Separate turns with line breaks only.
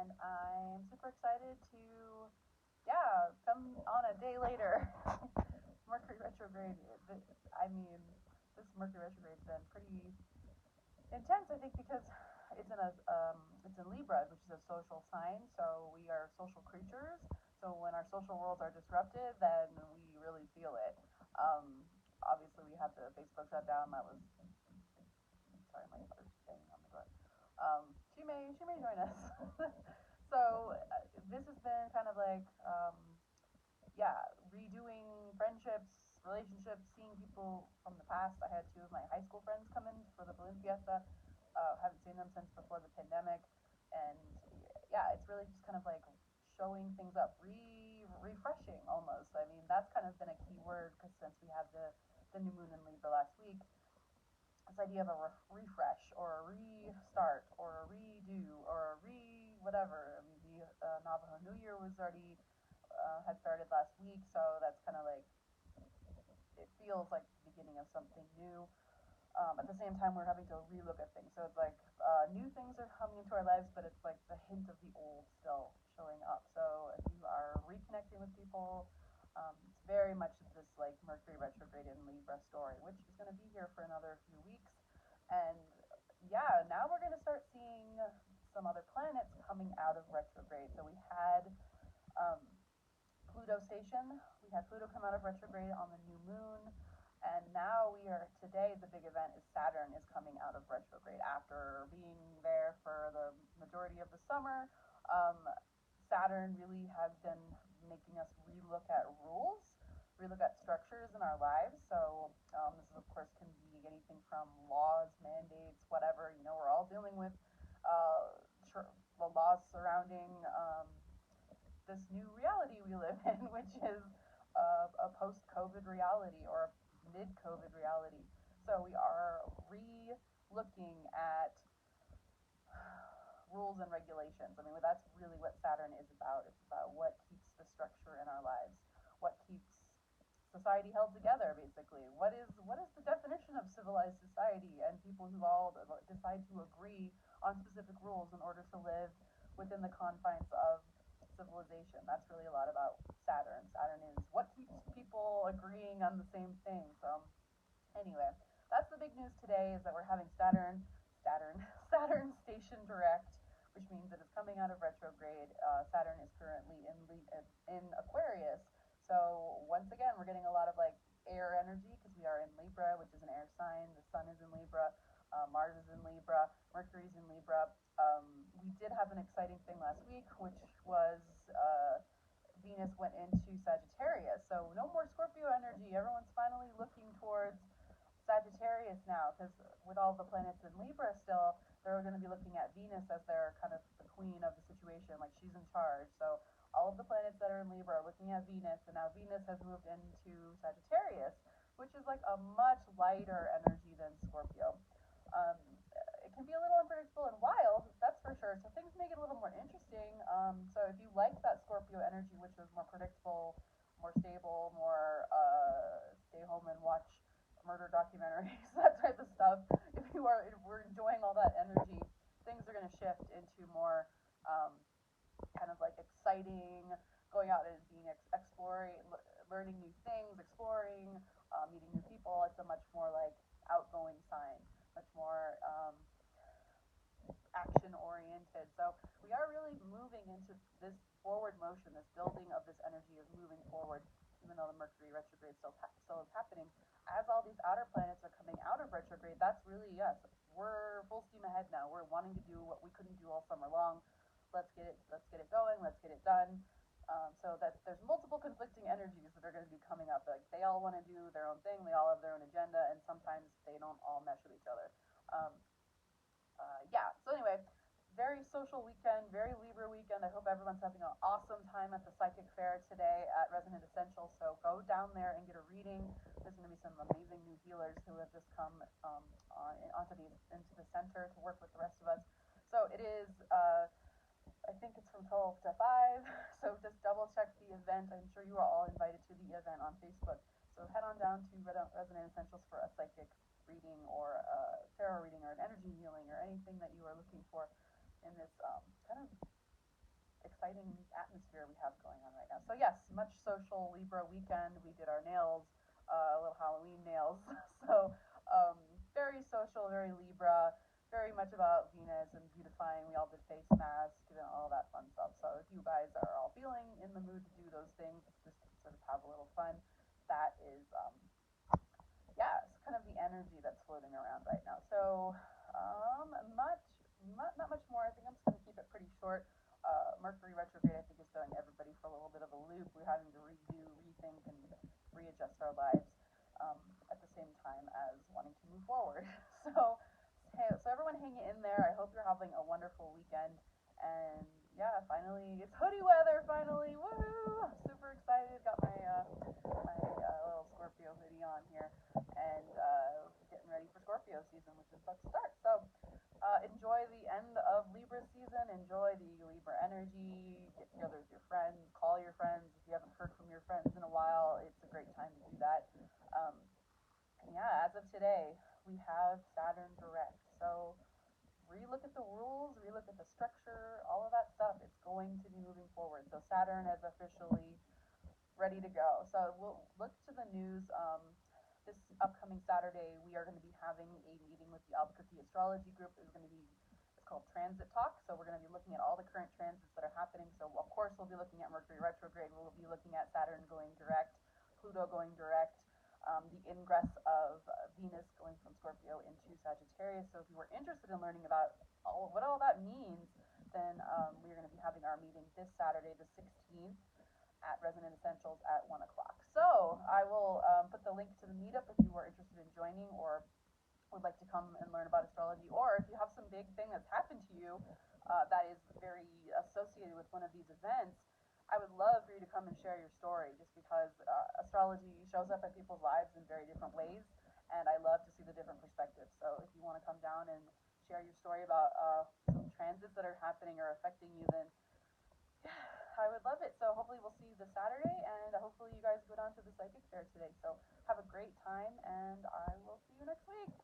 and I'm super excited to, yeah, come on a day later. Mercury retrograde, I mean, this Mercury retrograde's been pretty intense, I think, because it's in Libra, which is a social sign. So we are social creatures. So when our social worlds are disrupted, then we really feel it. Obviously, we had the Facebook shutdown. That was, sorry, my mother's banging on the door. She may join us. So this has been kind of like yeah, redoing friendships, relationships, seeing people from the past. I had two of my high school friends come in for the balloon fiesta. Haven't seen them since before the pandemic, and yeah, it's really just kind of like showing things up, refreshing almost. I mean, that's kind of been a key word because since we had the new moon in Libra last week, this idea of a refresh or a restart or a redo or a whatever. I mean, the Navajo New Year was already had started last week, so that's kind of like it feels like the beginning of something new. At the same time, we're having to relook at things, so it's like new things are coming into our lives, but it's like the hint of the old still showing up. So if you are reconnecting with people, it's very much this like Mercury retrograde in Libra story, which is going to be here for another few weeks. And yeah, now we're going to start seeing some other planets coming out of retrograde. So we had um, Pluto station. We had Pluto come out of retrograde on the new moon. And now we are, today, the big event is Saturn is coming out of retrograde after being there for the majority of the summer. Um, Saturn really has been making us relook at rules, relook at structures in our lives. So this, of course, can be anything from laws, mandates, whatever. You know, we're all dealing with the laws surrounding this new reality we live in, which is a post-COVID reality or a mid-COVID reality. So we are re-looking at rules and regulations. I mean, that's really what Saturn is about. It's about what keeps the structure in our lives, what keeps society held together, basically. What is the definition of civilized society and people who all decide to agree on specific rules in order to live within the confines of civilization. That's really a lot about Saturn. Saturn is what keeps people agreeing on the same thing. So anyway, that's the big news today is that we're having Saturn station direct, which means that it's coming out of retrograde. Saturn is currently in Aquarius. So once again, we're getting a lot of like air energy because we are in Libra, which is an air sign. The Sun is in Libra. Mars is in Libra. Mercury's in Libra. We did have an exciting thing last week, which was Venus went into Sagittarius. So no more Scorpio energy. Everyone's finally looking towards Sagittarius now, because with all the planets in Libra still, they're going to be looking at Venus as their kind of the queen of the situation, like she's in charge. So all of the planets that are in Libra are looking at Venus, and now Venus has moved into Sagittarius, which is like a much lighter energy than Scorpio. Um, it can be a little unpredictable and wild, that's for sure. So things make it a little more interesting. So if you liked that Scorpio energy, which was more predictable, more stable, more stay home and watch murder documentaries, that type of stuff. If we're enjoying all that energy, things are going to shift into more kind of like exciting, going out and being exploring, learning new things, exploring, meeting new people. It's a much more like outgoing sign, much more action oriented. So we are really moving into this forward motion, this building of this energy of moving forward, even though the Mercury retrograde still is happening. As all these outer planets are coming out of retrograde, that's really us. We're full steam ahead now. We're wanting to do what we couldn't do all summer long. Let's get it going. Let's get it done. So that there's multiple conflicting energies that are going to be coming up. Like they all want to do their own thing. They all have their own agenda, and sometimes they don't all mesh with each other. Um, yeah. So anyway, very social weekend, very Libra weekend. I hope everyone's having an awesome time at the Psychic Fair today at Resonant Essentials. So go down there and get a reading. There's going to be some amazing new healers who have just come into the center to work with the rest of us. So it is. I think it's from 12 to 5. So just double check the event. I'm sure you are all invited to the event on Facebook. So head on down to Resonant Essentials for a psychic reading or a tarot reading or an energy healing or anything that you are looking for in this kind of exciting atmosphere we have going on right now. So yes, much social Libra weekend. We did our nails, little Halloween nails. So um, very social, very Libra, very much about Venus and beautifying. We all did face masks and all that fun stuff. So if you guys are all feeling in the mood to do those things, just to sort of have a little fun, that is yeah, it's kind of the energy that's floating around right now. So, not much more. I think I'm just going to keep it pretty short. Mercury retrograde, I think, is throwing everybody for a little bit of a loop. We're having to redo, rethink, and readjust our lives at the same time as wanting to move forward. So, so everyone hang in there. I hope you're having a wonderful weekend. And yeah, finally, it's hoodie weather. Finally, woohoo! I'm super excited. Got my little Scorpio hoodie on here, and getting ready for Scorpio season, which is about to start. So enjoy the end of Libra season. Enjoy the Libra energy. Get together with your friends. Call your friends. If you haven't heard from your friends in a while, it's a great time to do that. And yeah, as of today, we have Saturn direct. So relook at the rules, relook at the structure, all of that stuff. It's going to be moving forward. So Saturn is officially ready to go. So we'll look to the news. This upcoming Saturday, we are going to be having a meeting with the Albuquerque Astrology Group. It's called Transit Talk. So we're going to be looking at all the current transits that are happening. So of course we'll be looking at Mercury retrograde. We'll be looking at Saturn going direct, Pluto going direct, the ingress of Venus going from Scorpio into Sagittarius. So if you were interested in learning about what all that means, then we're going to be having our meeting this Saturday, the 16th, at Resonant Essentials at 1 o'clock. So I will put the link to the meetup if you are interested in joining or would like to come and learn about astrology, or if you have some big thing that's happened to you that is very associated with one of these events. I would love for you to come and share your story, just because astrology shows up in people's lives in very different ways, and I love to see the different perspectives. So if you want to come down and share your story about some transits that are happening or affecting you, then I would love it. So hopefully we'll see you this Saturday, and hopefully you guys go down to the psychic fair today. So have a great time, and I will see you next week.